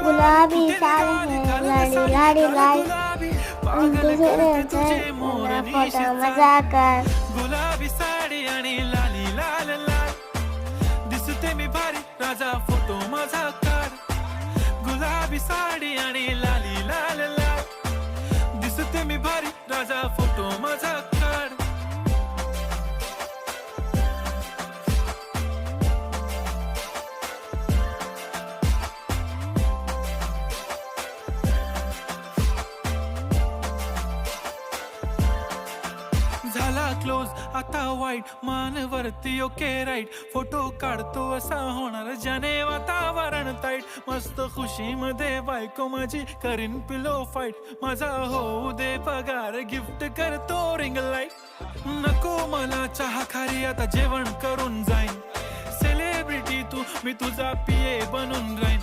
गुलाबी साड़ी है लाड़ी लाड़ी लाड़ी तुझे फोटो मजा कर गुलाबी साडी आणि लाली लाल लाल दिसते मी भारी राजा फोटो माझा काढ गुलाबी साडी आणि लाली लाल लाल दिसते मी भारी राजा फोटो माझा काढ झाला क्लोज आता वाईट मानवरती ओके राईट फोटो काढतो असा होणार ज्याने वातावरण ताईट मस्त खुशी मध्ये बायको माझी करीन पिलो फाईट माझा होऊ दे पगार गिफ्ट करतो रिंग लाईट नको मला चहा खारी आता जेवण करून जाईन सेलिब्रिटी तू मी तुझा पिये बनून राहीन